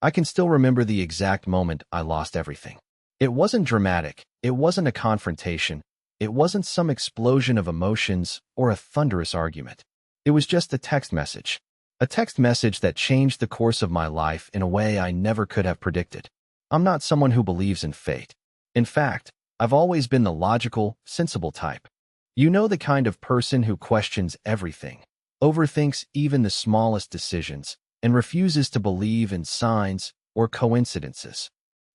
I can still remember the exact moment I lost everything. It wasn't dramatic. It wasn't a confrontation. It wasn't some explosion of emotions or a thunderous argument. It was just a text message. A text message that changed the course of my life in a way I never could have predicted. I'm not someone who believes in fate. In fact, I've always been the logical, sensible type. You know, the kind of person who questions everything, overthinks even the smallest decisions, and refuses to believe in signs or coincidences.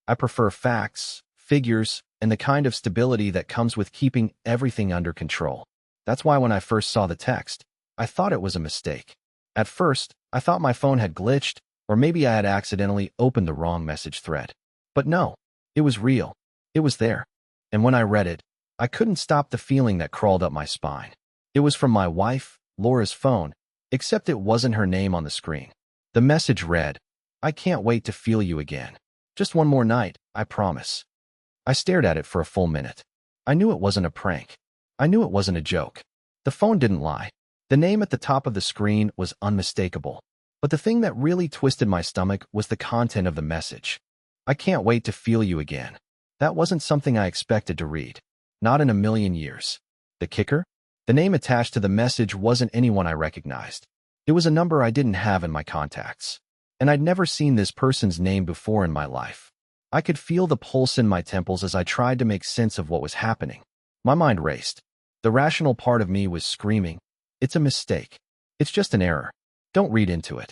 I prefer facts, figures, and the kind of stability that comes with keeping everything under control. That's why when I first saw the text, I thought it was a mistake. At first, I thought my phone had glitched, or maybe I had accidentally opened the wrong message thread. But no, it was real. It was there. And when I read it, I couldn't stop the feeling that crawled up my spine. It was from my wife, Laura's phone, except it wasn't her name on the screen. The message read, "I can't wait to feel you again. Just one more night, I promise." I stared at it for a full minute. I knew it wasn't a prank. I knew it wasn't a joke. The phone didn't lie. The name at the top of the screen was unmistakable. But the thing that really twisted my stomach was the content of the message. "I can't wait to feel you again." That wasn't something I expected to read. Not in a million years. The kicker? The name attached to the message wasn't anyone I recognized. It was a number I didn't have in my contacts. And I'd never seen this person's name before in my life. I could feel the pulse in my temples as I tried to make sense of what was happening. My mind raced. The rational part of me was screaming, "It's a mistake. It's just an error. Don't read into it."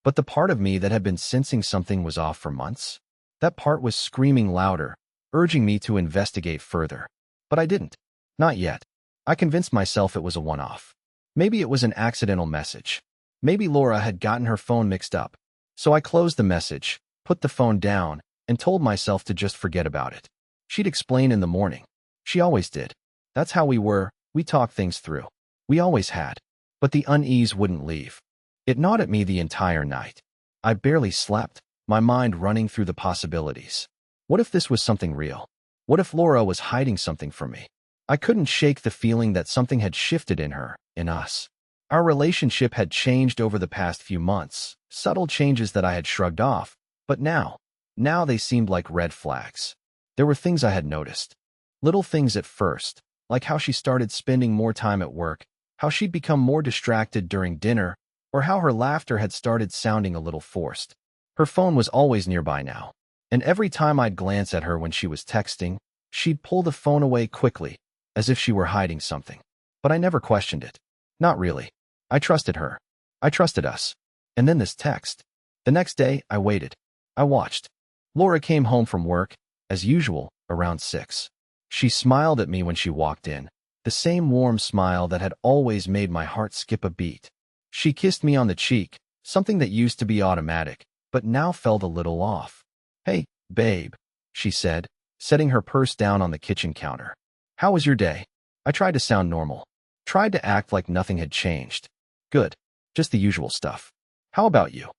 But the part of me that had been sensing something was off for months, that part was screaming louder, urging me to investigate further. But I didn't. Not yet. I convinced myself it was a one-off. Maybe it was an accidental message. Maybe Laura had gotten her phone mixed up. So I closed the message, put the phone down, and told myself to just forget about it. She'd explain in the morning. She always did. That's how we were. We talked things through. We always had. But the unease wouldn't leave. It gnawed at me the entire night. I barely slept, my mind running through the possibilities. What if this was something real? What if Laura was hiding something from me? I couldn't shake the feeling that something had shifted in her, in us. Our relationship had changed over the past few months, subtle changes that I had shrugged off, but now they seemed like red flags. There were things I had noticed. Little things at first, like how she started spending more time at work, how she'd become more distracted during dinner, or how her laughter had started sounding a little forced. Her phone was always nearby now, and every time I'd glance at her when she was texting, she'd pull the phone away quickly, as if she were hiding something. But I never questioned it. Not really. I trusted her. I trusted us. And then this text. The next day, I waited. I watched. Laura came home from work, as usual, around 6. She smiled at me when she walked in, the same warm smile that had always made my heart skip a beat. She kissed me on the cheek, something that used to be automatic, but now felt a little off. "Hey, babe," she said, setting her purse down on the kitchen counter. "How was your day?" I tried to sound normal. Tried to act like nothing had changed. "Good. Just the usual stuff. How about you?"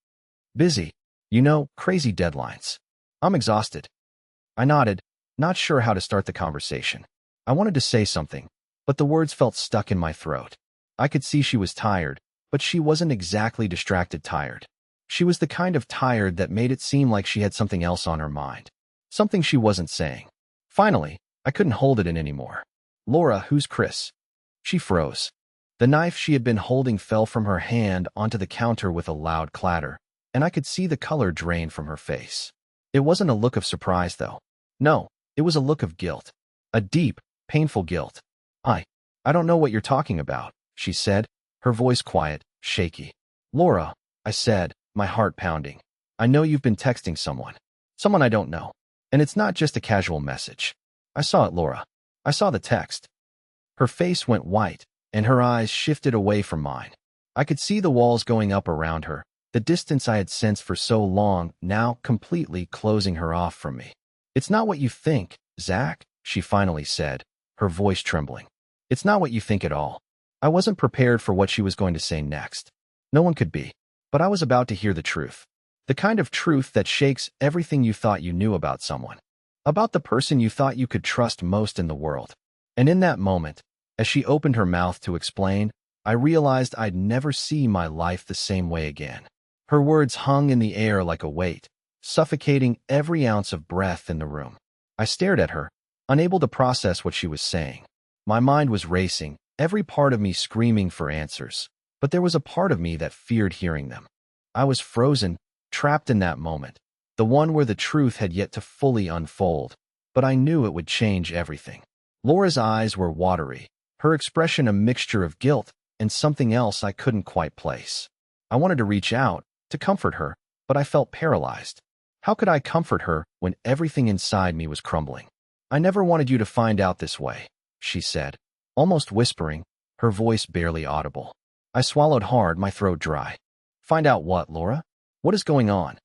"Busy. You know, crazy deadlines. I'm exhausted." I nodded, not sure how to start the conversation. I wanted to say something, but the words felt stuck in my throat. I could see she was tired, but she wasn't exactly distracted tired. She was the kind of tired that made it seem like she had something else on her mind. Something she wasn't saying. Finally, I couldn't hold it in anymore. "Laura, who's Chris?" She froze. The knife she had been holding fell from her hand onto the counter with a loud clatter, and I could see the color drain from her face. It wasn't a look of surprise, though. No, it was a look of guilt. A deep, painful guilt. I don't know what you're talking about," she said, her voice quiet, shaky. "Laura," I said, my heart pounding. "I know you've been texting someone. Someone I don't know. And it's not just a casual message." "I saw it, Laura. I saw the text." Her face went white, and her eyes shifted away from mine. I could see the walls going up around her, the distance I had sensed for so long now completely closing her off from me. "It's not what you think, Zack," she finally said, her voice trembling. "It's not what you think at all." I wasn't prepared for what she was going to say next. No one could be. But I was about to hear the truth. The kind of truth that shakes everything you thought you knew about someone. About the person you thought you could trust most in the world. And in that moment, as she opened her mouth to explain, I realized I'd never see my life the same way again. Her words hung in the air like a weight, suffocating every ounce of breath in the room. I stared at her, unable to process what she was saying. My mind was racing, every part of me screaming for answers, but there was a part of me that feared hearing them. I was frozen, trapped in that moment, the one where the truth had yet to fully unfold, but I knew it would change everything. Laura's eyes were watery, her expression a mixture of guilt and something else I couldn't quite place. I wanted to reach out, to comfort her, but I felt paralyzed. How could I comfort her when everything inside me was crumbling? "I never wanted you to find out this way," she said, almost whispering, her voice barely audible. I swallowed hard, my throat dry. "Find out what, Laura? What is going on?"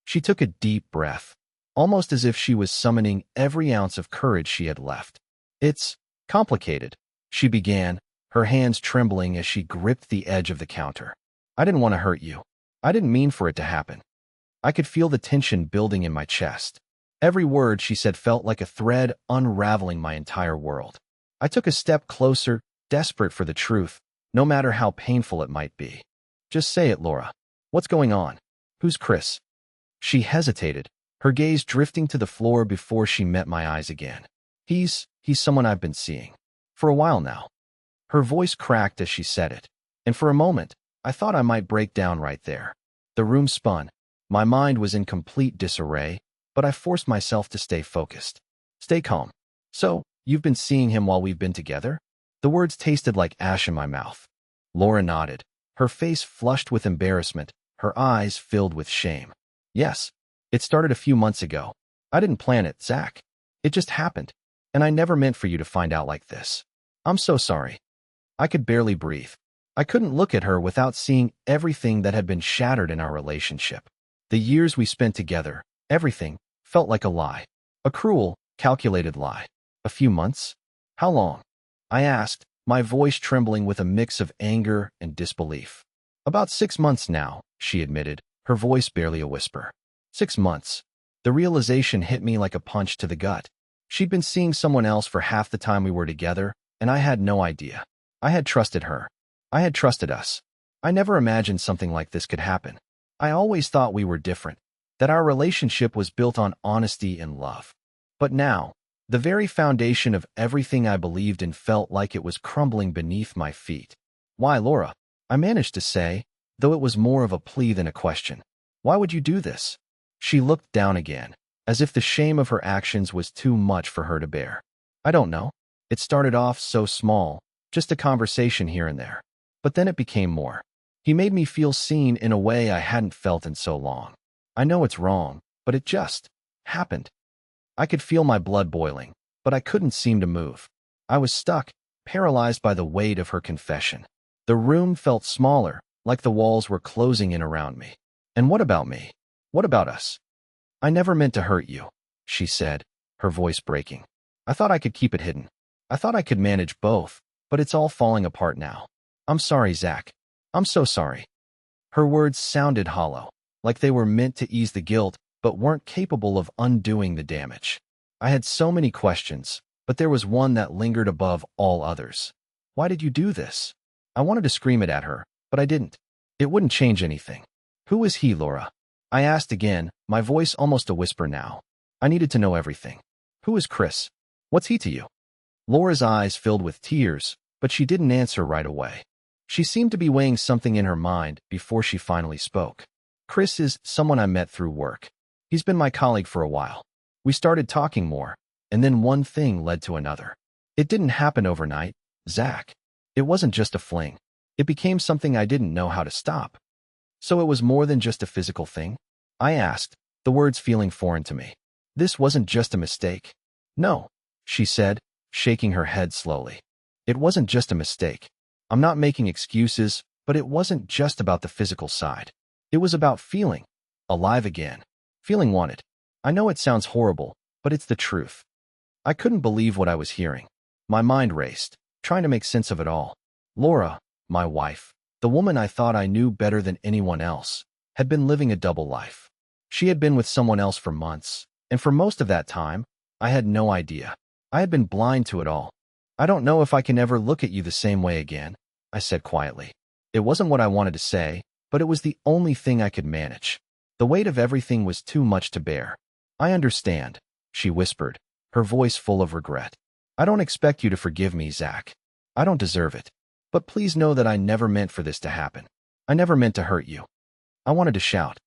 She took a deep breath, almost as if she was summoning every ounce of courage she had left. "It's complicated," she began, her hands trembling as she gripped the edge of the counter. "I didn't want to hurt you. I didn't mean for it to happen." I could feel the tension building in my chest. Every word she said felt like a thread unraveling my entire world. I took a step closer, desperate for the truth, no matter how painful it might be. "Just say it, Laura. What's going on? Who's Chris?" She hesitated, her gaze drifting to the floor before she met my eyes again. He's someone I've been seeing. For a while now." Her voice cracked as she said it, and for a moment, I thought I might break down right there. The room spun. My mind was in complete disarray, but I forced myself to stay focused. "Stay calm. So, you've been seeing him while we've been together?" The words tasted like ash in my mouth. Laura nodded, her face flushed with embarrassment, her eyes filled with shame. "Yes. It started a few months ago. I didn't plan it, Zack. It just happened, and I never meant for you to find out like this. I'm so sorry." I could barely breathe. I couldn't look at her without seeing everything that had been shattered in our relationship. The years we spent together, everything, felt like a lie. A cruel, calculated lie. "A few months? How long?" I asked, my voice trembling with a mix of anger and disbelief. "About 6 months now," she admitted, her voice barely a whisper. 6 months. The realization hit me like a punch to the gut. She'd been seeing someone else for half the time we were together, and I had no idea. I had trusted her. I had trusted us. I never imagined something like this could happen. I always thought we were different, that our relationship was built on honesty and love. But now, the very foundation of everything I believed in felt like it was crumbling beneath my feet. "Why, Laura?" I managed to say, though it was more of a plea than a question. "Why would you do this?" She looked down again, as if the shame of her actions was too much for her to bear. "I don't know. It started off so small, just a conversation here and there. But then it became more. He made me feel seen in a way I hadn't felt in so long. I know it's wrong, but it just happened." I could feel my blood boiling, but I couldn't seem to move. I was stuck, paralyzed by the weight of her confession. The room felt smaller, like the walls were closing in around me. "And what about me? What about us?" "I never meant to hurt you," she said, her voice breaking. "I thought I could keep it hidden. I thought I could manage both, but it's all falling apart now. I'm sorry, Zack. I'm so sorry." Her words sounded hollow, like they were meant to ease the guilt, but weren't capable of undoing the damage. I had so many questions, but there was one that lingered above all others. "Why did you do this?" I wanted to scream it at her, but I didn't. It wouldn't change anything. "Who is he, Laura?" I asked again, my voice almost a whisper now. I needed to know everything. "Who is Chris? What's he to you?" Laura's eyes filled with tears, but she didn't answer right away. She seemed to be weighing something in her mind before she finally spoke. "Chris is someone I met through work. He's been my colleague for a while. We started talking more, and then one thing led to another. It didn't happen overnight, Zack. It wasn't just a fling. It became something I didn't know how to stop." "So it was more than just a physical thing?" I asked, the words feeling foreign to me. "This wasn't just a mistake." "No," she said, shaking her head slowly. "It wasn't just a mistake. I'm not making excuses, but it wasn't just about the physical side. It was about feeling alive again, feeling wanted. I know it sounds horrible, but it's the truth." I couldn't believe what I was hearing. My mind raced, trying to make sense of it all. Laura, my wife, the woman I thought I knew better than anyone else, had been living a double life. She had been with someone else for months, and for most of that time, I had no idea. I had been blind to it all. "I don't know if I can ever look at you the same way again," I said quietly. It wasn't what I wanted to say, but it was the only thing I could manage. The weight of everything was too much to bear. I understand, she whispered, her voice full of regret. I don't expect you to forgive me, Zack. I don't deserve it. But please know that I never meant for this to happen. I never meant to hurt you. I wanted to shout.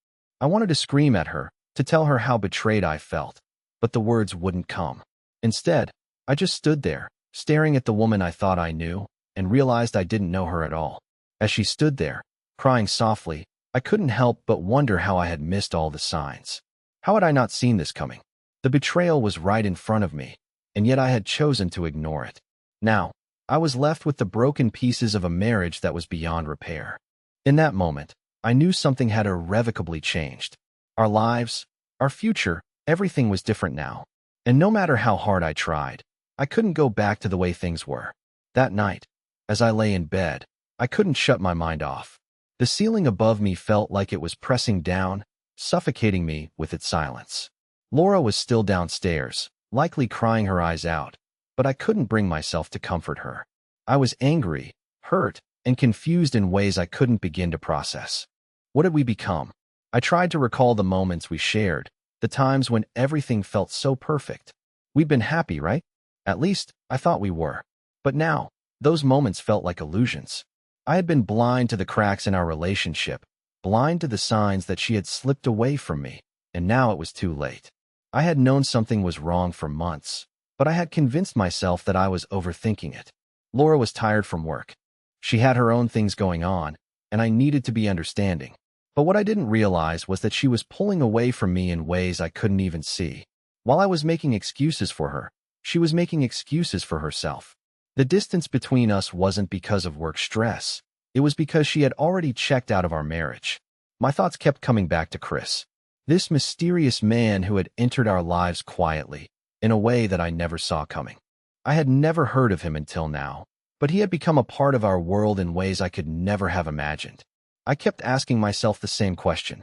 I wanted to scream at her, to tell her how betrayed I felt. But the words wouldn't come. Instead, I just stood there, staring at the woman I thought I knew, and realized I didn't know her at all. As she stood there, crying softly, I couldn't help but wonder how I had missed all the signs. How had I not seen this coming? The betrayal was right in front of me, and yet I had chosen to ignore it. Now, I was left with the broken pieces of a marriage that was beyond repair. In that moment, I knew something had irrevocably changed. Our lives, our future, everything was different now. And no matter how hard I tried, I couldn't go back to the way things were. That night, as I lay in bed, I couldn't shut my mind off. The ceiling above me felt like it was pressing down, suffocating me with its silence. Laura was still downstairs, likely crying her eyes out, but I couldn't bring myself to comfort her. I was angry, hurt, and confused in ways I couldn't begin to process. What had we become? I tried to recall the moments we shared, the times when everything felt so perfect. We'd been happy, right? At least, I thought we were. But now, those moments felt like illusions. I had been blind to the cracks in our relationship, blind to the signs that she had slipped away from me, and now it was too late. I had known something was wrong for months, but I had convinced myself that I was overthinking it. Laura was tired from work. She had her own things going on, and I needed to be understanding. But what I didn't realize was that she was pulling away from me in ways I couldn't even see. While I was making excuses for her, she was making excuses for herself. The distance between us wasn't because of work stress. It was because she had already checked out of our marriage. My thoughts kept coming back to Chris, this mysterious man who had entered our lives quietly, in a way that I never saw coming. I had never heard of him until now, but he had become a part of our world in ways I could never have imagined. I kept asking myself the same question.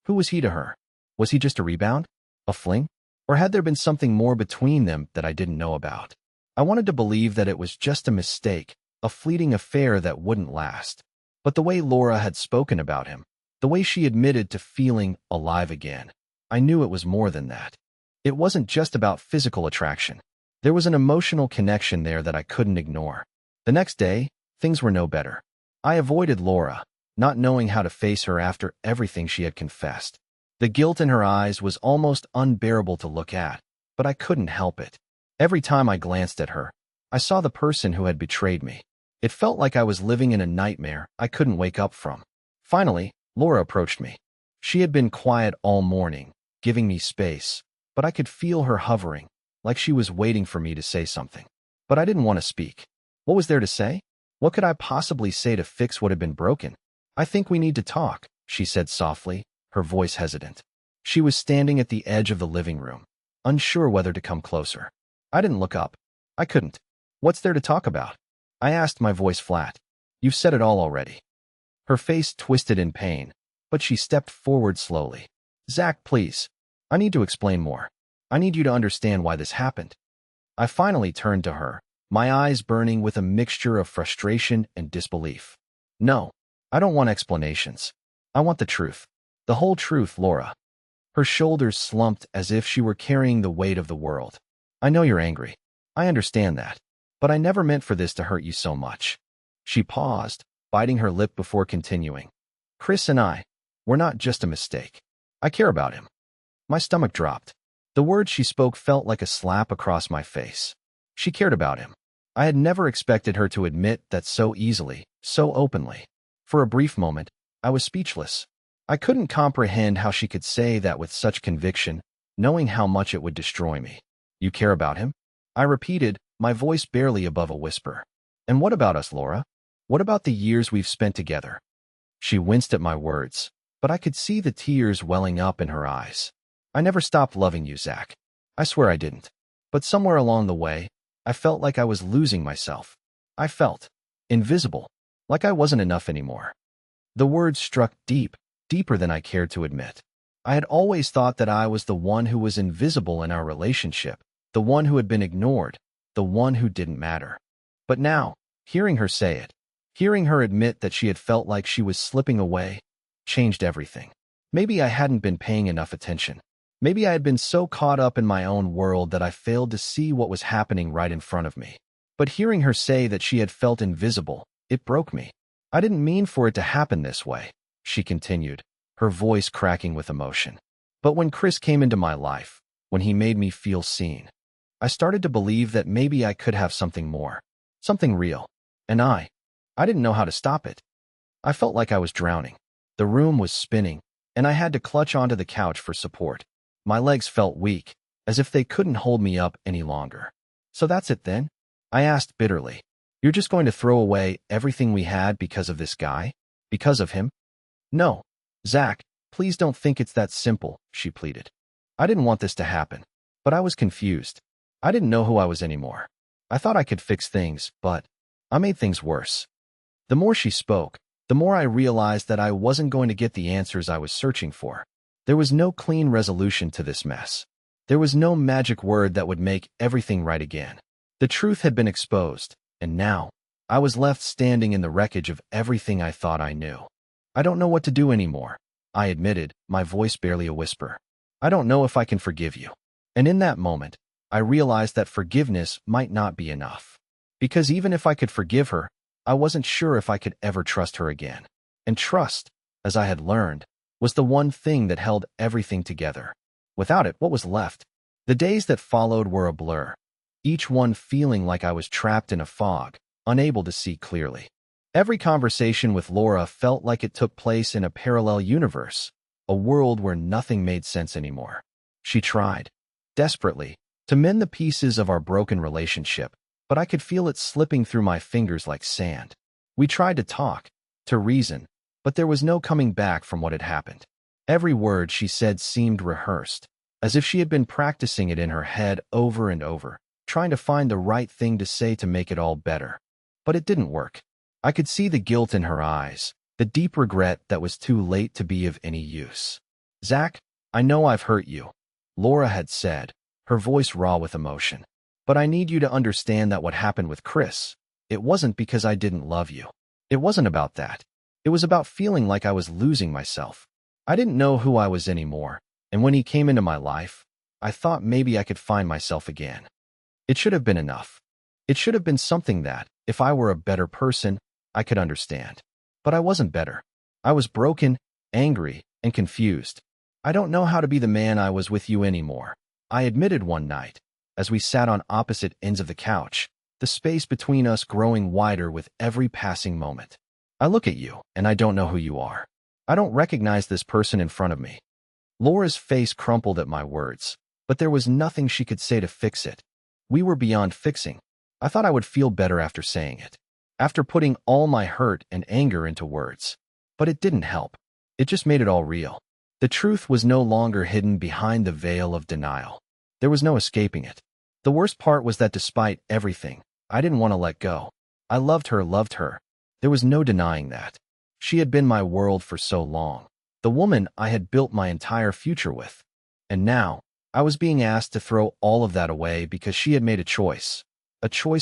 Who was he to her? Was he just a rebound? A fling? Or had there been something more between them that I didn't know about? I wanted to believe that it was just a mistake, a fleeting affair that wouldn't last. But the way Laura had spoken about him, the way she admitted to feeling alive again, I knew it was more than that. It wasn't just about physical attraction. There was an emotional connection there that I couldn't ignore. The next day, things were no better. I avoided Laura, not knowing how to face her after everything she had confessed. The guilt in her eyes was almost unbearable to look at, but I couldn't help it. Every time I glanced at her, I saw the person who had betrayed me. It felt like I was living in a nightmare I couldn't wake up from. Finally, Laura approached me. She had been quiet all morning, giving me space, but I could feel her hovering, like she was waiting for me to say something. But I didn't want to speak. What was there to say? What could I possibly say to fix what had been broken? I think we need to talk, she said softly, her voice hesitant. She was standing at the edge of the living room, unsure whether to come closer. I didn't look up. I couldn't. What's there to talk about? I asked, my voice flat. You've said it all already. Her face twisted in pain, but she stepped forward slowly. Zack, please. I need to explain more. I need you to understand why this happened. I finally turned to her, my eyes burning with a mixture of frustration and disbelief. No, I don't want explanations. I want the truth. The whole truth, Laura. Her shoulders slumped as if she were carrying the weight of the world. I know you're angry. I understand that. But I never meant for this to hurt you so much. She paused, biting her lip before continuing. Chris and I, we're not just a mistake. I care about him. My stomach dropped. The words she spoke felt like a slap across my face. She cared about him. I had never expected her to admit that so easily, so openly. For a brief moment, I was speechless. I couldn't comprehend how she could say that with such conviction, knowing how much it would destroy me. You care about him? I repeated, my voice barely above a whisper. And what about us, Laura? What about the years we've spent together? She winced at my words, but I could see the tears welling up in her eyes. I never stopped loving you, Zack. I swear I didn't. But somewhere along the way, I felt like I was losing myself. I felt invisible, like I wasn't enough anymore. The words struck deep, deeper than I cared to admit. I had always thought that I was the one who was invisible in our relationship, the one who had been ignored, the one who didn't matter. But now, hearing her say it, hearing her admit that she had felt like she was slipping away, changed everything. Maybe I hadn't been paying enough attention. Maybe I had been so caught up in my own world that I failed to see what was happening right in front of me. But hearing her say that she had felt invisible, it broke me. I didn't mean for it to happen this way, she continued, her voice cracking with emotion. But when Chris came into my life, when he made me feel seen, I started to believe that maybe I could have something more, something real. And I didn't know how to stop it. I felt like I was drowning. The room was spinning, and I had to clutch onto the couch for support. My legs felt weak, as if they couldn't hold me up any longer. So that's it then? I asked bitterly. You're just going to throw away everything we had because of this guy? Because of him? No. Zack, please don't think it's that simple, she pleaded. I didn't want this to happen, but I was confused. I didn't know who I was anymore. I thought I could fix things, but I made things worse. The more she spoke, the more I realized that I wasn't going to get the answers I was searching for. There was no clean resolution to this mess. There was no magic word that would make everything right again. The truth had been exposed, and now I was left standing in the wreckage of everything I thought I knew. I don't know what to do anymore, I admitted, my voice barely a whisper. I don't know if I can forgive you. And in that moment, I realized that forgiveness might not be enough. Because even if I could forgive her, I wasn't sure if I could ever trust her again. And trust, as I had learned, was the one thing that held everything together. Without it, what was left? The days that followed were a blur, each one feeling like I was trapped in a fog, unable to see clearly. Every conversation with Laura felt like it took place in a parallel universe, a world where nothing made sense anymore. She tried, desperately, to mend the pieces of our broken relationship, but I could feel it slipping through my fingers like sand. We tried to talk, to reason, but there was no coming back from what had happened. Every word she said seemed rehearsed, as if she had been practicing it in her head over and over, trying to find the right thing to say to make it all better. But it didn't work. I could see the guilt in her eyes, the deep regret that was too late to be of any use. Zack, I know I've hurt you, Laura had said, her voice raw with emotion. But I need you to understand that what happened with Chris, it wasn't because I didn't love you. It wasn't about that. It was about feeling like I was losing myself. I didn't know who I was anymore, and when he came into my life, I thought maybe I could find myself again. It should have been enough. It should have been something that, if I were a better person, I could understand. But I wasn't better. I was broken, angry, and confused. I don't know how to be the man I was with you anymore, I admitted one night, as we sat on opposite ends of the couch, the space between us growing wider with every passing moment. I look at you, and I don't know who you are. I don't recognize this person in front of me. Laura's face crumpled at my words, but there was nothing she could say to fix it. We were beyond fixing. I thought I would feel better after saying it, after putting all my hurt and anger into words. But it didn't help. It just made it all real. The truth was no longer hidden behind the veil of denial. There was no escaping it. The worst part was that despite everything, I didn't want to let go. I loved her. There was no denying that. She had been my world for so long, the woman I had built my entire future with. And now, I was being asked to throw all of that away because she had made a choice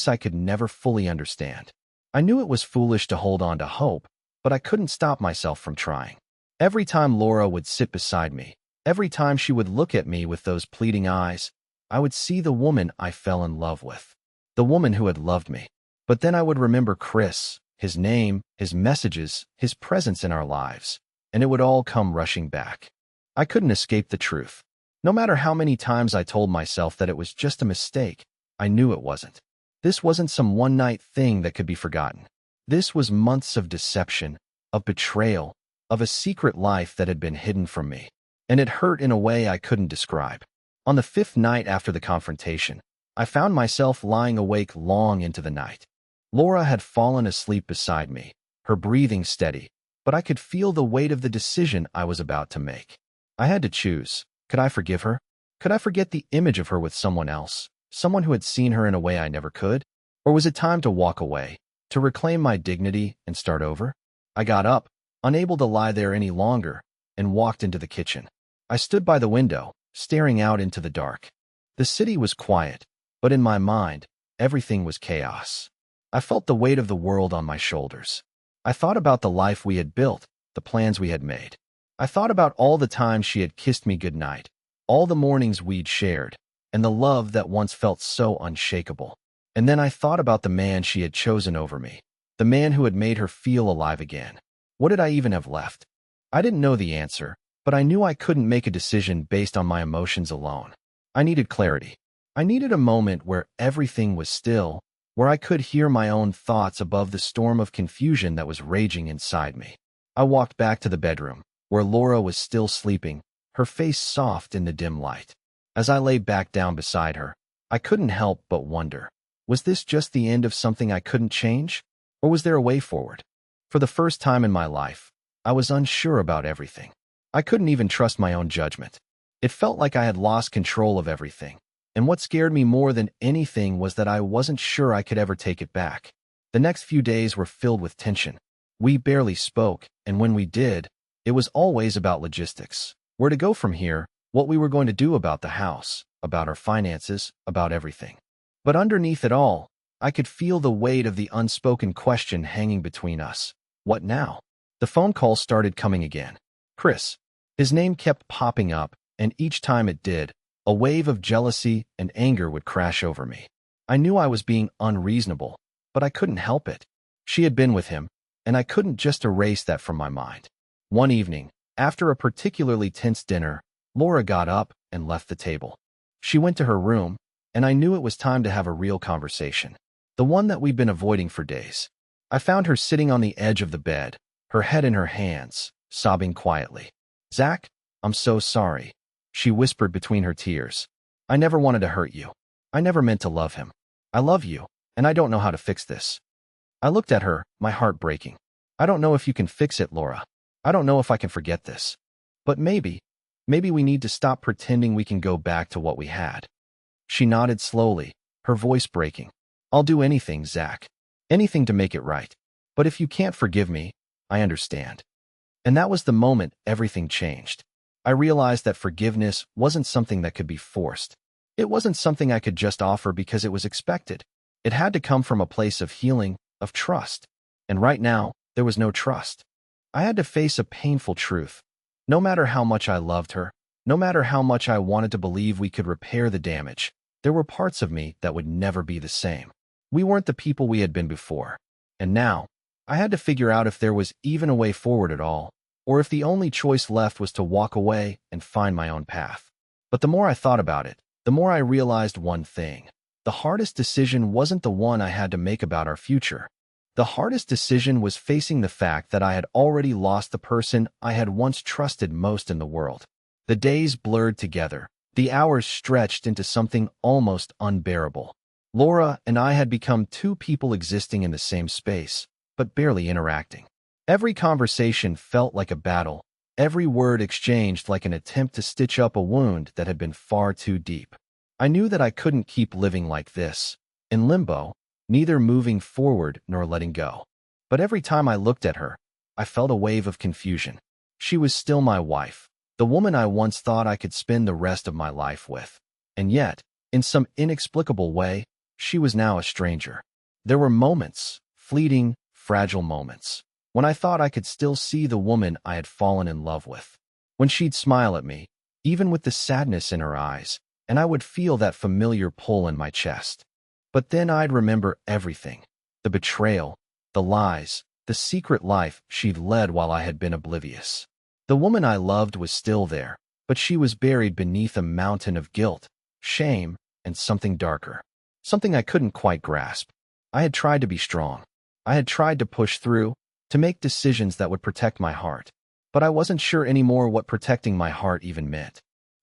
I could never fully understand. I knew it was foolish to hold on to hope, but I couldn't stop myself from trying. Every time Laura would sit beside me, every time she would look at me with those pleading eyes, I would see the woman I fell in love with, the woman who had loved me. But then I would remember Chris, his name, his messages, his presence in our lives, and it would all come rushing back. I couldn't escape the truth. No matter how many times I told myself that it was just a mistake, I knew it wasn't. This wasn't some one-night thing that could be forgotten. This was months of deception, of betrayal, of a secret life that had been hidden from me. And it hurt in a way I couldn't describe. On the 5th night after the confrontation, I found myself lying awake long into the night. Laura had fallen asleep beside me, her breathing steady, but I could feel the weight of the decision I was about to make. I had to choose. Could I forgive her? Could I forget the image of her with someone else, someone who had seen her in a way I never could? Or was it time to walk away, to reclaim my dignity and start over? I got up, unable to lie there any longer, and walked into the kitchen. I stood by the window, staring out into the dark. The city was quiet, but in my mind, everything was chaos. I felt the weight of the world on my shoulders. I thought about the life we had built, the plans we had made. I thought about all the times she had kissed me goodnight, all the mornings we'd shared, and the love that once felt so unshakable. And then I thought about the man she had chosen over me, the man who had made her feel alive again. What did I even have left? I didn't know the answer, but I knew I couldn't make a decision based on my emotions alone. I needed clarity. I needed a moment where everything was still, where I could hear my own thoughts above the storm of confusion that was raging inside me. I walked back to the bedroom, where Laura was still sleeping, her face soft in the dim light. As I lay back down beside her, I couldn't help but wonder, was this just the end of something I couldn't change? Or was there a way forward? For the first time in my life, I was unsure about everything. I couldn't even trust my own judgment. It felt like I had lost control of everything. And what scared me more than anything was that I wasn't sure I could ever take it back. The next few days were filled with tension. We barely spoke, and when we did, it was always about logistics. Where to go from here, what we were going to do about the house, about our finances, about everything. But underneath it all, I could feel the weight of the unspoken question hanging between us. What now? The phone calls started coming again. Chris. His name kept popping up, and each time it did, a wave of jealousy and anger would crash over me. I knew I was being unreasonable, but I couldn't help it. She had been with him, and I couldn't just erase that from my mind. One evening, after a particularly tense dinner, Laura got up and left the table. She went to her room, and I knew it was time to have a real conversation, the one that we'd been avoiding for days. I found her sitting on the edge of the bed, her head in her hands, sobbing quietly. Zack, I'm so sorry, she whispered between her tears. I never wanted to hurt you. I never meant to love him. I love you, and I don't know how to fix this. I looked at her, my heart breaking. I don't know if you can fix it, Laura. I don't know if I can forget this. But maybe we need to stop pretending we can go back to what we had. She nodded slowly, her voice breaking. I'll do anything, Zack. Anything to make it right. But if you can't forgive me, I understand. And that was the moment everything changed. I realized that forgiveness wasn't something that could be forced. It wasn't something I could just offer because it was expected. It had to come from a place of healing, of trust. And right now, there was no trust. I had to face a painful truth. No matter how much I loved her, no matter how much I wanted to believe we could repair the damage, there were parts of me that would never be the same. We weren't the people we had been before. And now, I had to figure out if there was even a way forward at all, or if the only choice left was to walk away and find my own path. But the more I thought about it, the more I realized one thing. The hardest decision wasn't the one I had to make about our future. The hardest decision was facing the fact that I had already lost the person I had once trusted most in the world. The days blurred together. The hours stretched into something almost unbearable. Laura and I had become two people existing in the same space, but barely interacting. Every conversation felt like a battle, every word exchanged like an attempt to stitch up a wound that had been far too deep. I knew that I couldn't keep living like this, in limbo, neither moving forward nor letting go. But every time I looked at her, I felt a wave of confusion. She was still my wife, the woman I once thought I could spend the rest of my life with. And yet, in some inexplicable way, she was now a stranger. There were moments, fleeting, fragile moments, when I thought I could still see the woman I had fallen in love with. When she'd smile at me, even with the sadness in her eyes, and I would feel that familiar pull in my chest. But then I'd remember everything. The betrayal, the lies, the secret life she'd led while I had been oblivious. The woman I loved was still there, but she was buried beneath a mountain of guilt, shame, and something darker. Something I couldn't quite grasp. I had tried to be strong. I had tried to push through, to make decisions that would protect my heart. But I wasn't sure anymore what protecting my heart even meant.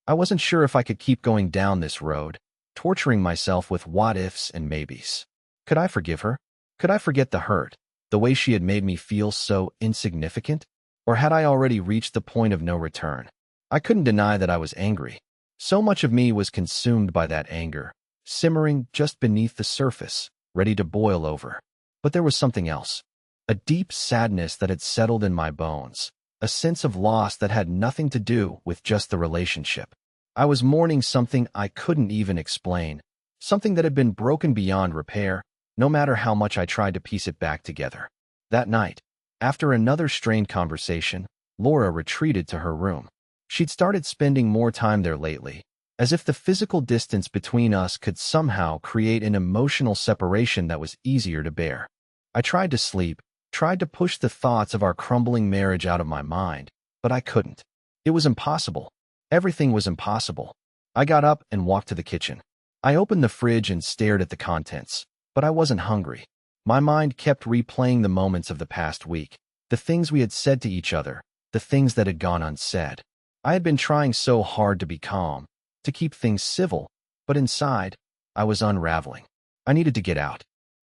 I wasn't sure if I could keep going down this road, torturing myself with what-ifs and maybes. Could I forgive her? Could I forget the hurt, the way she had made me feel so insignificant? Or had I already reached the point of no return? I couldn't deny that I was angry. So much of me was consumed by that anger, simmering just beneath the surface, ready to boil over. But there was something else. A deep sadness that had settled in my bones, a sense of loss that had nothing to do with just the relationship. I was mourning something I couldn't even explain, something that had been broken beyond repair, no matter how much I tried to piece it back together. That night, after another strained conversation, Laura retreated to her room. She'd started spending more time there lately, as if the physical distance between us could somehow create an emotional separation that was easier to bear. I tried to sleep, tried to push the thoughts of our crumbling marriage out of my mind, but I couldn't. It was impossible. Everything was impossible. I got up and walked to the kitchen. I opened the fridge and stared at the contents, but I wasn't hungry. My mind kept replaying the moments of the past week, the things we had said to each other, the things that had gone unsaid. I had been trying so hard to be calm, to keep things civil, but inside, I was unraveling. I needed to get out.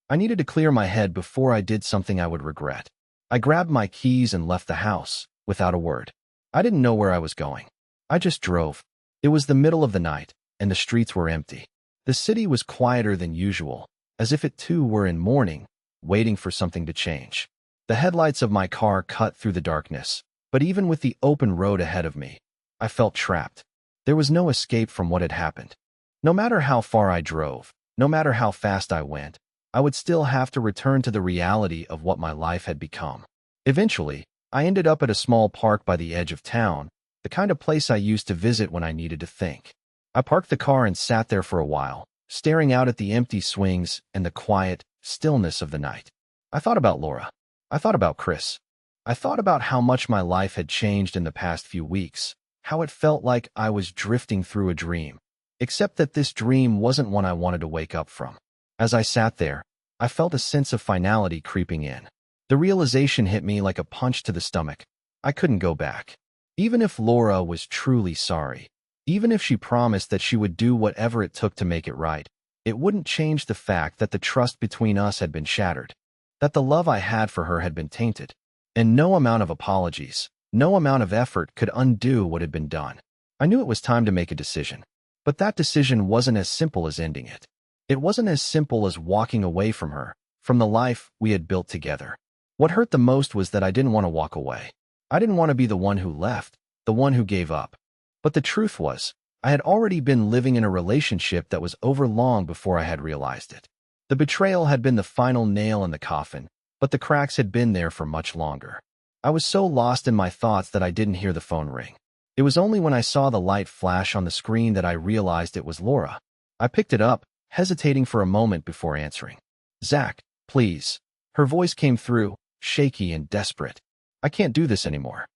I needed to clear my head before I did something I would regret. I grabbed my keys and left the house, without a word. I didn't know where I was going. I just drove. It was the middle of the night, and the streets were empty. The city was quieter than usual, as if it too were in mourning, waiting for something to change. The headlights of my car cut through the darkness, but even with the open road ahead of me, I felt trapped. There was no escape from what had happened. No matter how far I drove, no matter how fast I went, I would still have to return to the reality of what my life had become. Eventually, I ended up at a small park by the edge of town, the kind of place I used to visit when I needed to think. I parked the car and sat there for a while, staring out at the empty swings and the quiet stillness of the night. I thought about Laura. I thought about Chris. I thought about how much my life had changed in the past few weeks, how it felt like I was drifting through a dream, except that this dream wasn't one I wanted to wake up from. As I sat there, I felt a sense of finality creeping in. The realization hit me like a punch to the stomach. I couldn't go back. Even if Laura was truly sorry, even if she promised that she would do whatever it took to make it right, it wouldn't change the fact that the trust between us had been shattered, that the love I had for her had been tainted, and no amount of apologies, no amount of effort could undo what had been done. I knew it was time to make a decision, but that decision wasn't as simple as ending it. It wasn't as simple as walking away from her, from the life we had built together. What hurt the most was that I didn't want to walk away. I didn't want to be the one who left, the one who gave up. But the truth was, I had already been living in a relationship that was over long before I had realized it. The betrayal had been the final nail in the coffin, but the cracks had been there for much longer. I was so lost in my thoughts that I didn't hear the phone ring. It was only when I saw the light flash on the screen that I realized it was Laura. I picked it up, hesitating for a moment before answering. "Zack, please." Her voice came through, shaky and desperate. "I can't do this anymore.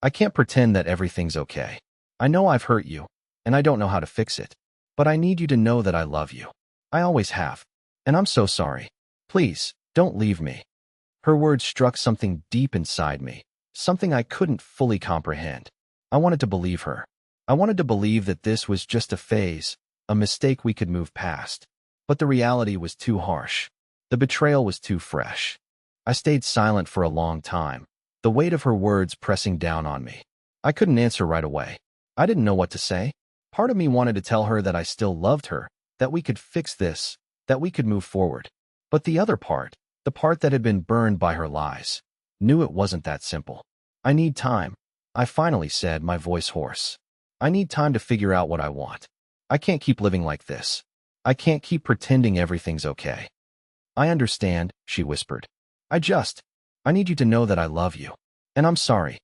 I can't pretend that everything's okay. I know I've hurt you, and I don't know how to fix it. But I need you to know that I love you. I always have. And I'm so sorry. Please, don't leave me." Her words struck something deep inside me, something I couldn't fully comprehend. I wanted to believe her. I wanted to believe that this was just a phase, a mistake we could move past. But the reality was too harsh. The betrayal was too fresh. I stayed silent for a long time, the weight of her words pressing down on me. I couldn't answer right away. I didn't know what to say. Part of me wanted to tell her that I still loved her, that we could fix this, that we could move forward. But the other part, the part that had been burned by her lies, knew it wasn't that simple. "I need time," I finally said, my voice hoarse. "I need time to figure out what I want. I can't keep living like this. I can't keep pretending everything's okay." "I understand," she whispered. I need you to know that I love you. And I'm sorry."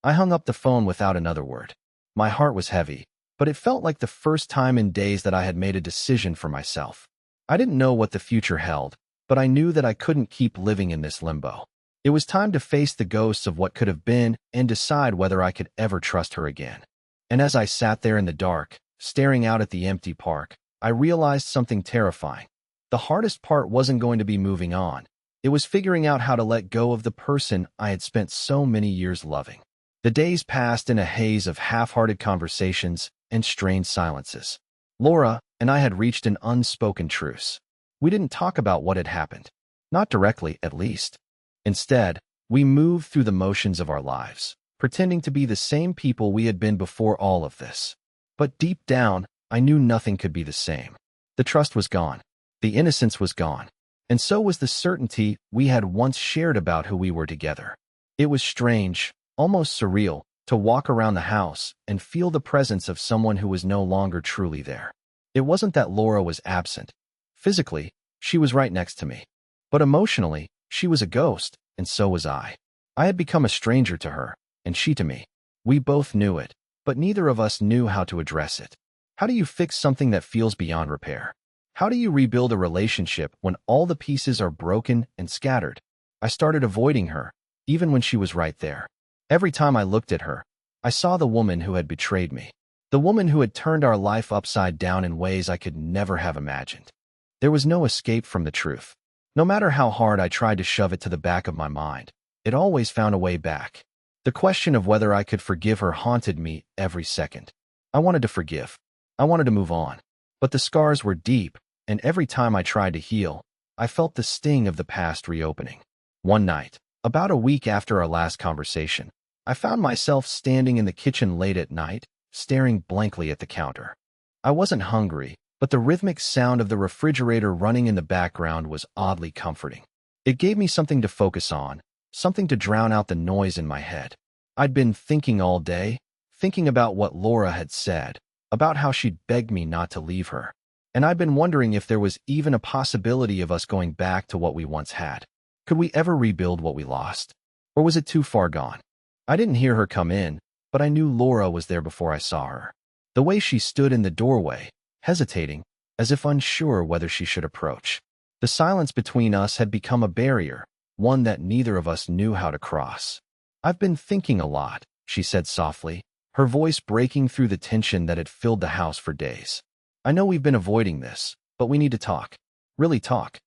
I hung up the phone without another word. My heart was heavy, but it felt like the first time in days that I had made a decision for myself. I didn't know what the future held, but I knew that I couldn't keep living in this limbo. It was time to face the ghosts of what could have been and decide whether I could ever trust her again. And as I sat there in the dark, staring out at the empty park, I realized something terrifying. The hardest part wasn't going to be moving on. It was figuring out how to let go of the person I had spent so many years loving. The days passed in a haze of half-hearted conversations and strained silences. Laura and I had reached an unspoken truce. We didn't talk about what had happened. Not directly, at least. Instead, we moved through the motions of our lives, pretending to be the same people we had been before all of this. But deep down, I knew nothing could be the same. The trust was gone. The innocence was gone. And so was the certainty we had once shared about who we were together. It was strange, almost surreal, to walk around the house and feel the presence of someone who was no longer truly there. It wasn't that Laura was absent. Physically, she was right next to me. But emotionally, she was a ghost, and so was I. I had become a stranger to her, and she to me. We both knew it, but neither of us knew how to address it. How do you fix something that feels beyond repair? How do you rebuild a relationship when all the pieces are broken and scattered? I started avoiding her, even when she was right there. Every time I looked at her, I saw the woman who had betrayed me. The woman who had turned our life upside down in ways I could never have imagined. There was no escape from the truth. No matter how hard I tried to shove it to the back of my mind, it always found a way back. The question of whether I could forgive her haunted me every second. I wanted to forgive. I wanted to move on. But the scars were deep, and every time I tried to heal, I felt the sting of the past reopening. One night, about a week after our last conversation, I found myself standing in the kitchen late at night, staring blankly at the counter. I wasn't hungry, but the rhythmic sound of the refrigerator running in the background was oddly comforting. It gave me something to focus on, something to drown out the noise in my head. I'd been thinking all day, thinking about what Laura had said, about how she'd begged me not to leave her. And I'd been wondering if there was even a possibility of us going back to what we once had. Could we ever rebuild what we lost? Or was it too far gone? I didn't hear her come in, but I knew Laura was there before I saw her. The way she stood in the doorway, hesitating, as if unsure whether she should approach. The silence between us had become a barrier, one that neither of us knew how to cross. "I've been thinking a lot," she said softly, her voice breaking through the tension that had filled the house for days. "I know we've been avoiding this, but we need to talk. Really talk."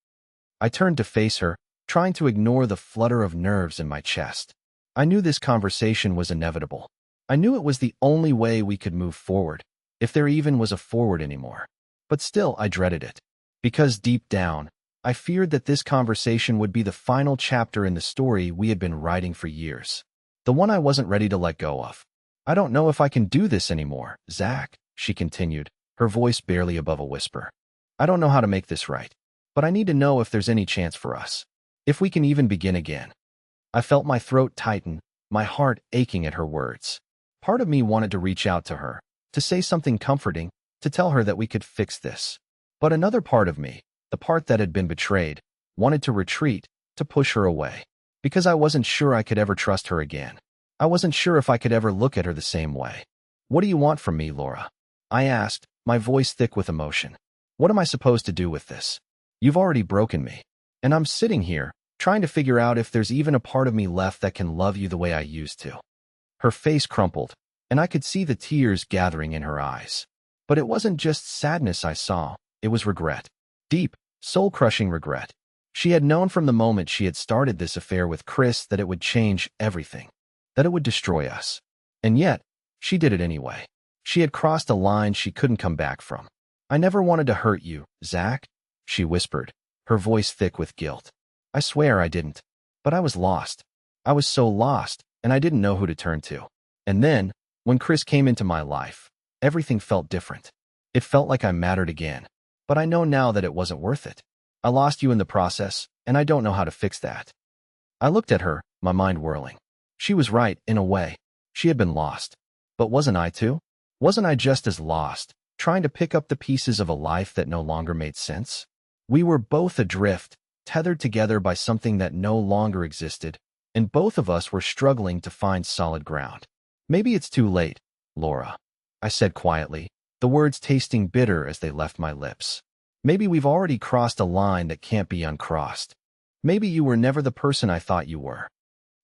I turned to face her, trying to ignore the flutter of nerves in my chest. I knew this conversation was inevitable. I knew it was the only way we could move forward, if there even was a forward anymore. But still, I dreaded it. Because deep down, I feared that this conversation would be the final chapter in the story we had been writing for years. The one I wasn't ready to let go of. "I don't know if I can do this anymore, Zack," she continued, her voice barely above a whisper. "I don't know how to make this right, but I need to know if there's any chance for us. If we can even begin again." I felt my throat tighten, my heart aching at her words. Part of me wanted to reach out to her, to say something comforting, to tell her that we could fix this. But another part of me, the part that had been betrayed, wanted to retreat, to push her away. Because I wasn't sure I could ever trust her again. I wasn't sure if I could ever look at her the same way. "What do you want from me, Laura?" I asked, my voice thick with emotion. "What am I supposed to do with this? You've already broken me. And I'm sitting here, trying to figure out if there's even a part of me left that can love you the way I used to." Her face crumpled, and I could see the tears gathering in her eyes. But it wasn't just sadness I saw, it was regret. Deep, soul-crushing regret. She had known from the moment she had started this affair with Chris that it would change everything, that it would destroy us. And yet, she did it anyway. She had crossed a line she couldn't come back from. "I never wanted to hurt you, Zack," she whispered, her voice thick with guilt. "I swear I didn't. But I was lost. I was so lost, and I didn't know who to turn to. And then, when Chris came into my life, everything felt different. It felt like I mattered again. But I know now that it wasn't worth it. I lost you in the process, and I don't know how to fix that." I looked at her, my mind whirling. She was right, in a way. She had been lost. But wasn't I too? Wasn't I just as lost, trying to pick up the pieces of a life that no longer made sense? We were both adrift, tethered together by something that no longer existed, and both of us were struggling to find solid ground. "Maybe it's too late, Laura," I said quietly, the words tasting bitter as they left my lips. "Maybe we've already crossed a line that can't be uncrossed. Maybe you were never the person I thought you were."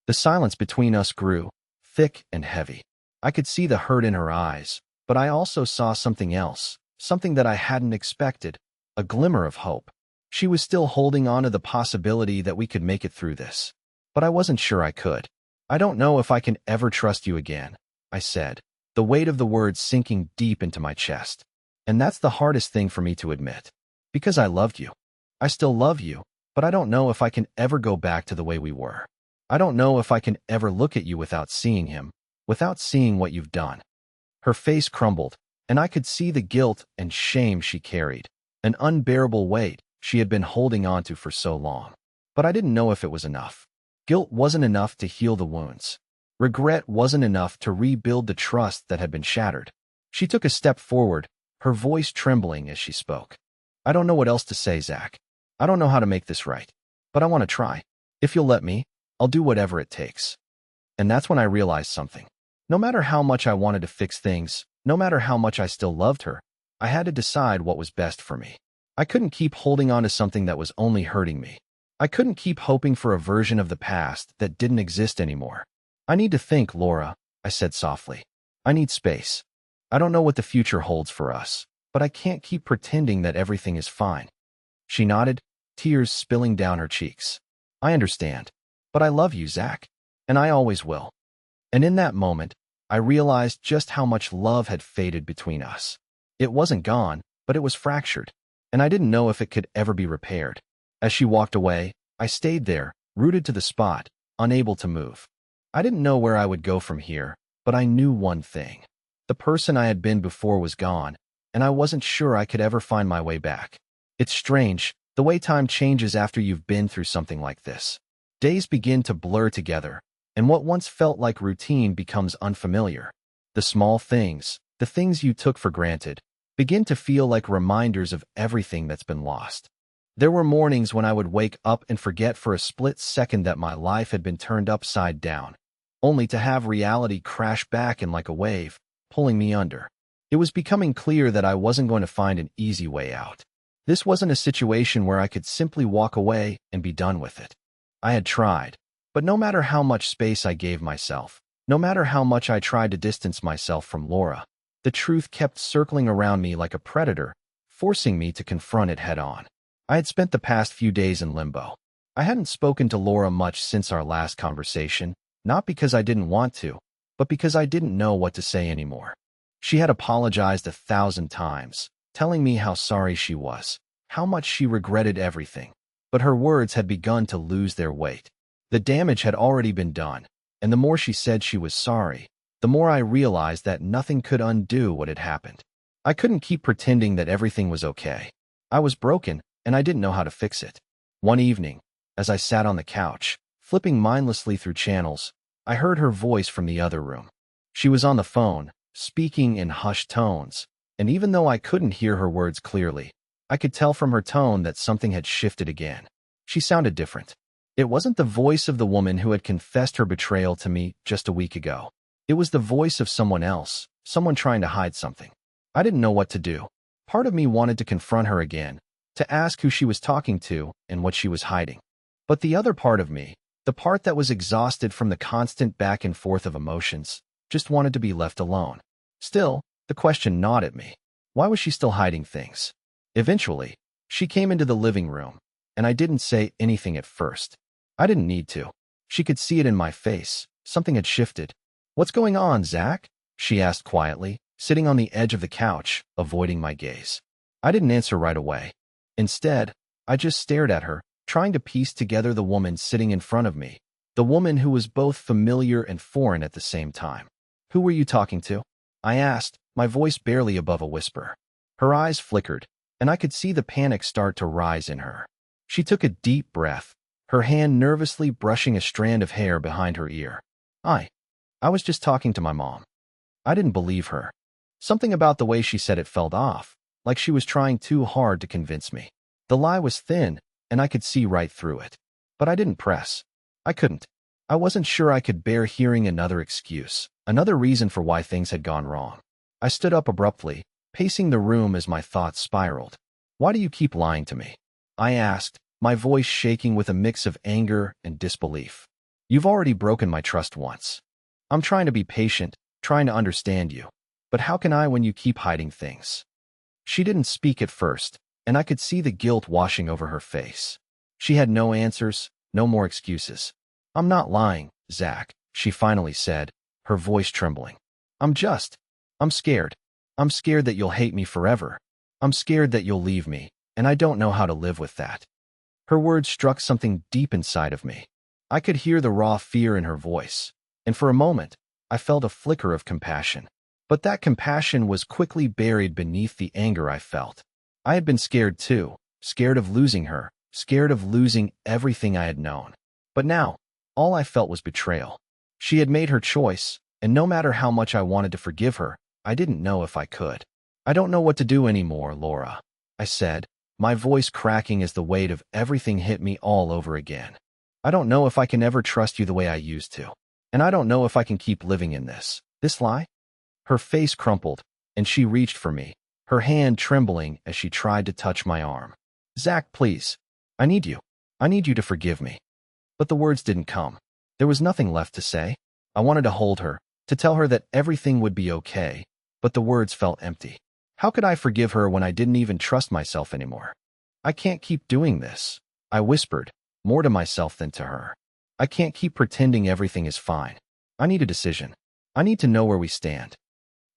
The silence between us grew, thick and heavy. I could see the hurt in her eyes, but I also saw something else, something that I hadn't expected, a glimmer of hope. She was still holding on to the possibility that we could make it through this. But I wasn't sure I could. "I don't know if I can ever trust you again," I said, the weight of the words sinking deep into my chest. "And that's the hardest thing for me to admit. Because I loved you. I still love you, but I don't know if I can ever go back to the way we were. I don't know if I can ever look at you without seeing him, without seeing what you've done." Her face crumbled, and I could see the guilt and shame she carried, an unbearable weight she had been holding on to for so long. But I didn't know if it was enough. Guilt wasn't enough to heal the wounds. Regret wasn't enough to rebuild the trust that had been shattered. She took a step forward, her voice trembling as she spoke. "I don't know what else to say, Zack. I don't know how to make this right. But I want to try. If you'll let me, I'll do whatever it takes." And that's when I realized something. No matter how much I wanted to fix things, no matter how much I still loved her, I had to decide what was best for me. I couldn't keep holding on to something that was only hurting me. I couldn't keep hoping for a version of the past that didn't exist anymore. I need to think, Laura, I said softly. I need space. I don't know what the future holds for us, but I can't keep pretending that everything is fine. She nodded, tears spilling down her cheeks. I understand, but I love you, Zack, and I always will. And in that moment, I realized just how much love had faded between us. It wasn't gone, but it was fractured, and I didn't know if it could ever be repaired. As she walked away, I stayed there, rooted to the spot, unable to move. I didn't know where I would go from here, but I knew one thing. The person I had been before was gone, and I wasn't sure I could ever find my way back. It's strange, the way time changes after you've been through something like this. Days begin to blur together, and what once felt like routine becomes unfamiliar. The small things, the things you took for granted, begin to feel like reminders of everything that's been lost. There were mornings when I would wake up and forget for a split second that my life had been turned upside down, only to have reality crash back in like a wave, pulling me under. It was becoming clear that I wasn't going to find an easy way out. This wasn't a situation where I could simply walk away and be done with it. I had tried, but no matter how much space I gave myself, no matter how much I tried to distance myself from Laura, the truth kept circling around me like a predator, forcing me to confront it head-on. I had spent the past few days in limbo. I hadn't spoken to Laura much since our last conversation, not because I didn't want to, but because I didn't know what to say anymore. She had apologized 1,000 times, telling me how sorry she was, how much she regretted everything, but her words had begun to lose their weight. The damage had already been done, and the more she said she was sorry, the more I realized that nothing could undo what had happened. I couldn't keep pretending that everything was okay. I was broken, and I didn't know how to fix it. One evening, as I sat on the couch, flipping mindlessly through channels, I heard her voice from the other room. She was on the phone, speaking in hushed tones, and even though I couldn't hear her words clearly, I could tell from her tone that something had shifted again. She sounded different. It wasn't the voice of the woman who had confessed her betrayal to me just a week ago. It was the voice of someone else, someone trying to hide something. I didn't know what to do. Part of me wanted to confront her again, to ask who she was talking to and what she was hiding. But the other part of me, the part that was exhausted from the constant back and forth of emotions, just wanted to be left alone. Still, the question gnawed at me. Why was she still hiding things? Eventually, she came into the living room, and I didn't say anything at first. I didn't need to. She could see it in my face. Something had shifted. "What's going on, Zack?" she asked quietly, sitting on the edge of the couch, avoiding my gaze. I didn't answer right away. Instead, I just stared at her, trying to piece together the woman sitting in front of me, the woman who was both familiar and foreign at the same time. "Who were you talking to?" I asked, my voice barely above a whisper. Her eyes flickered, and I could see the panic start to rise in her. She took a deep breath, her hand nervously brushing a strand of hair behind her ear. I was just talking to my mom." I didn't believe her. Something about the way she said it felt off, like she was trying too hard to convince me. The lie was thin, and I could see right through it. But I didn't press. I couldn't. I wasn't sure I could bear hearing another excuse, another reason for why things had gone wrong. I stood up abruptly, pacing the room as my thoughts spiraled. "Why do you keep lying to me?" I asked, my voice shaking with a mix of anger and disbelief. "You've already broken my trust once. I'm trying to be patient, trying to understand you. But how can I when you keep hiding things?" She didn't speak at first, and I could see the guilt washing over her face. She had no answers, no more excuses. "I'm not lying, Zack," she finally said, her voice trembling. I'm scared. I'm scared that you'll hate me forever. I'm scared that you'll leave me, and I don't know how to live with that." Her words struck something deep inside of me. I could hear the raw fear in her voice, and for a moment, I felt a flicker of compassion. But that compassion was quickly buried beneath the anger I felt. I had been scared too, scared of losing her, scared of losing everything I had known. But now, all I felt was betrayal. She had made her choice, and no matter how much I wanted to forgive her, I didn't know if I could. "I don't know what to do anymore, Laura," I said, my voice cracking as the weight of everything hit me all over again. "I don't know if I can ever trust you the way I used to. And I don't know if I can keep living in this lie. Her face crumpled, and she reached for me, her hand trembling as she tried to touch my arm. Zack, please. I need you. I need you to forgive me. But the words didn't come. There was nothing left to say. I wanted to hold her, to tell her that everything would be okay, but the words felt empty. How could I forgive her when I didn't even trust myself anymore? I can't keep doing this, I whispered, more to myself than to her. I can't keep pretending everything is fine. I need a decision. I need to know where we stand.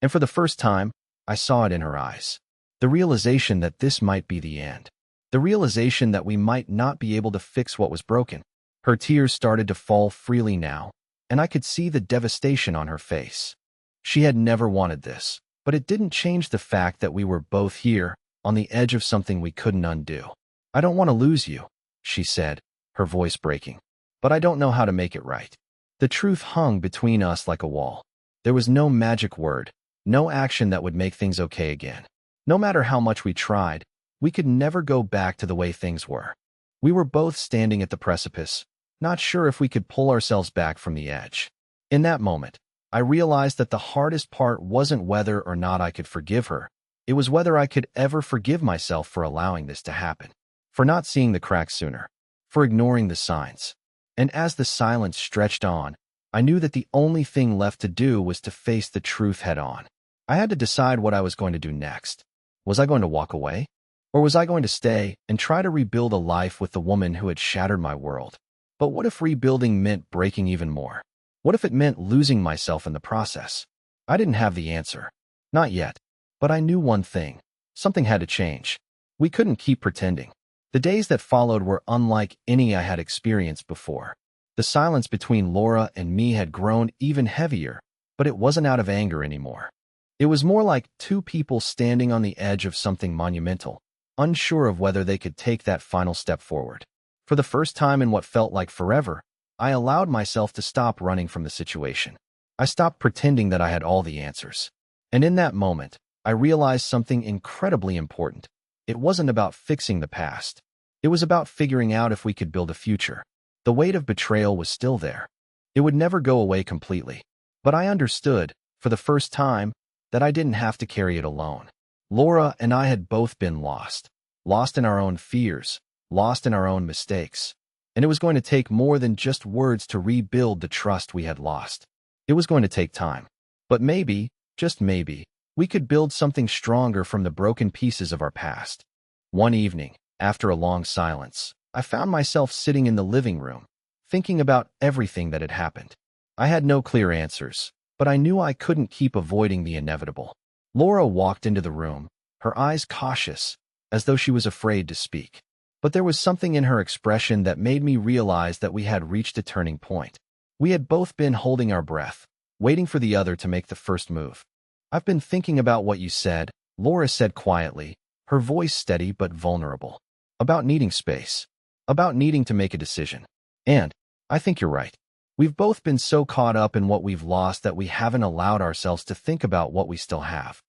And for the first time, I saw it in her eyes. The realization that this might be the end. The realization that we might not be able to fix what was broken. Her tears started to fall freely now, and I could see the devastation on her face. She had never wanted this, but it didn't change the fact that we were both here, on the edge of something we couldn't undo. I don't want to lose you, she said, her voice breaking. But I don't know how to make it right. The truth hung between us like a wall. There was no magic word, no action that would make things okay again. No matter how much we tried, we could never go back to the way things were. We were both standing at the precipice, not sure if we could pull ourselves back from the edge. In that moment, I realized that the hardest part wasn't whether or not I could forgive her. It was whether I could ever forgive myself for allowing this to happen, for not seeing the cracks sooner, for ignoring the signs. And as the silence stretched on, I knew that the only thing left to do was to face the truth head on. I had to decide what I was going to do next. Was I going to walk away? Or was I going to stay and try to rebuild a life with the woman who had shattered my world? But what if rebuilding meant breaking even more? What if it meant losing myself in the process? I didn't have the answer. Not yet. But I knew one thing. Something had to change. We couldn't keep pretending. The days that followed were unlike any I had experienced before. The silence between Laura and me had grown even heavier, but it wasn't out of anger anymore. It was more like two people standing on the edge of something monumental, unsure of whether they could take that final step forward. For the first time in what felt like forever, I allowed myself to stop running from the situation. I stopped pretending that I had all the answers. And in that moment, I realized something incredibly important. It wasn't about fixing the past. It was about figuring out if we could build a future. The weight of betrayal was still there. It would never go away completely. But I understood, for the first time, that I didn't have to carry it alone. Laura and I had both been lost. Lost in our own fears, lost in our own mistakes. And it was going to take more than just words to rebuild the trust we had lost. It was going to take time. But maybe, just maybe, we could build something stronger from the broken pieces of our past. One evening, after a long silence, I found myself sitting in the living room, thinking about everything that had happened. I had no clear answers, but I knew I couldn't keep avoiding the inevitable. Laura walked into the room, her eyes cautious, as though she was afraid to speak. But there was something in her expression that made me realize that we had reached a turning point. We had both been holding our breath, waiting for the other to make the first move. "I've been thinking about what you said," Laura said quietly, her voice steady but vulnerable. "About needing space. About needing to make a decision. And I think you're right. We've both been so caught up in what we've lost that we haven't allowed ourselves to think about what we still have."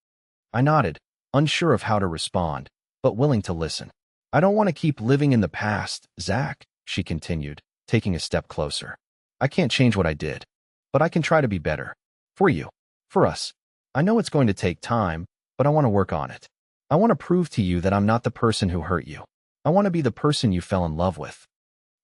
I nodded, unsure of how to respond, but willing to listen. "I don't want to keep living in the past, Zack," she continued, taking a step closer. "I can't change what I did, but I can try to be better. For you. For us. I know it's going to take time, but I want to work on it. I want to prove to you that I'm not the person who hurt you. I want to be the person you fell in love with."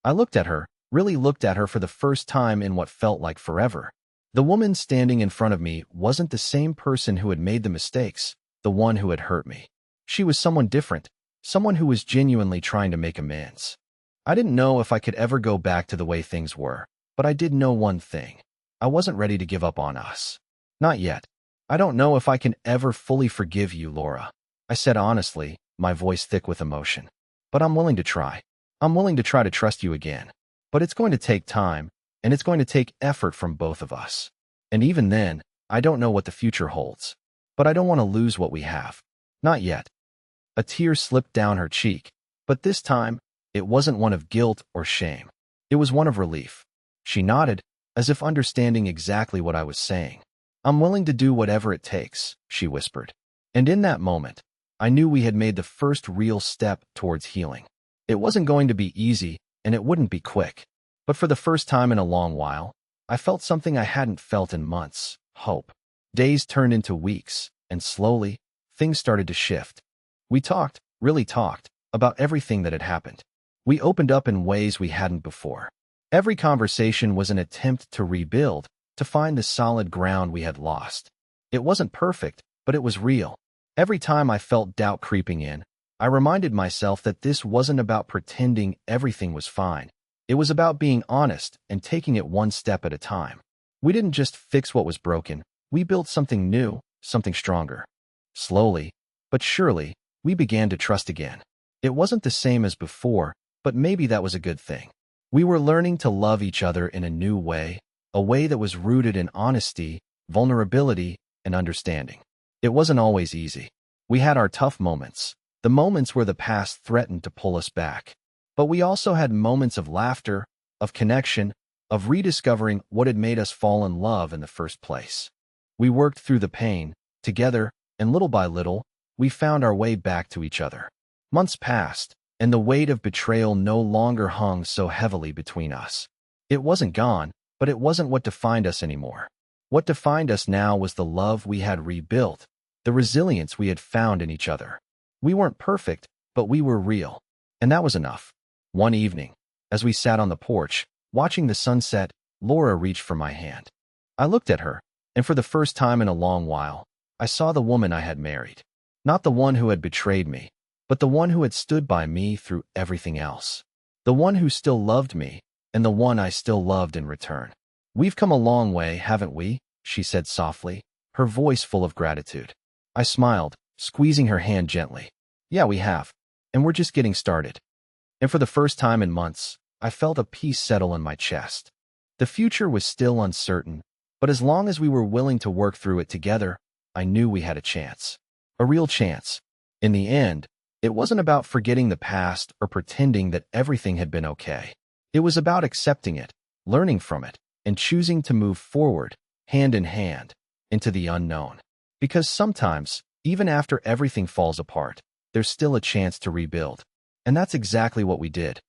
I looked at her, really looked at her for the first time in what felt like forever. The woman standing in front of me wasn't the same person who had made the mistakes, the one who had hurt me. She was someone different, someone who was genuinely trying to make amends. I didn't know if I could ever go back to the way things were, but I did know one thing. I wasn't ready to give up on us. Not yet. "I don't know if I can ever fully forgive you, Laura," I said honestly, my voice thick with emotion. "But I'm willing to try. I'm willing to try to trust you again. But it's going to take time, and it's going to take effort from both of us. And even then, I don't know what the future holds. But I don't want to lose what we have. Not yet." A tear slipped down her cheek, but this time, it wasn't one of guilt or shame. It was one of relief. She nodded, as if understanding exactly what I was saying. "I'm willing to do whatever it takes," she whispered. And in that moment, I knew we had made the first real step towards healing. It wasn't going to be easy, and it wouldn't be quick. But for the first time in a long while, I felt something I hadn't felt in months: hope. Days turned into weeks, and slowly, things started to shift. We talked, really talked, about everything that had happened. We opened up in ways we hadn't before. Every conversation was an attempt to rebuild, to find the solid ground we had lost. It wasn't perfect, but it was real. Every time I felt doubt creeping in, I reminded myself that this wasn't about pretending everything was fine. It was about being honest and taking it one step at a time. We didn't just fix what was broken, we built something new, something stronger. Slowly, but surely, we began to trust again. It wasn't the same as before, but maybe that was a good thing. We were learning to love each other in a new way, a way that was rooted in honesty, vulnerability, and understanding. It wasn't always easy. We had our tough moments, the moments where the past threatened to pull us back. But we also had moments of laughter, of connection, of rediscovering what had made us fall in love in the first place. We worked through the pain, together, and little by little, we found our way back to each other. Months passed, and the weight of betrayal no longer hung so heavily between us. It wasn't gone, but it wasn't what defined us anymore. What defined us now was the love we had rebuilt, the resilience we had found in each other. We weren't perfect, but we were real. And that was enough. One evening, as we sat on the porch, watching the sunset, Laura reached for my hand. I looked at her, and for the first time in a long while, I saw the woman I had married. Not the one who had betrayed me, but the one who had stood by me through everything else. The one who still loved me, and the one I still loved in return. "We've come a long way, haven't we?" she said softly, her voice full of gratitude. I smiled, squeezing her hand gently. "Yeah, we have. And we're just getting started." And for the first time in months, I felt a peace settle in my chest. The future was still uncertain, but as long as we were willing to work through it together, I knew we had a chance. A real chance. In the end, it wasn't about forgetting the past or pretending that everything had been okay. It was about accepting it, learning from it, and choosing to move forward, hand in hand, into the unknown. Because sometimes, even after everything falls apart, there's still a chance to rebuild. And that's exactly what we did.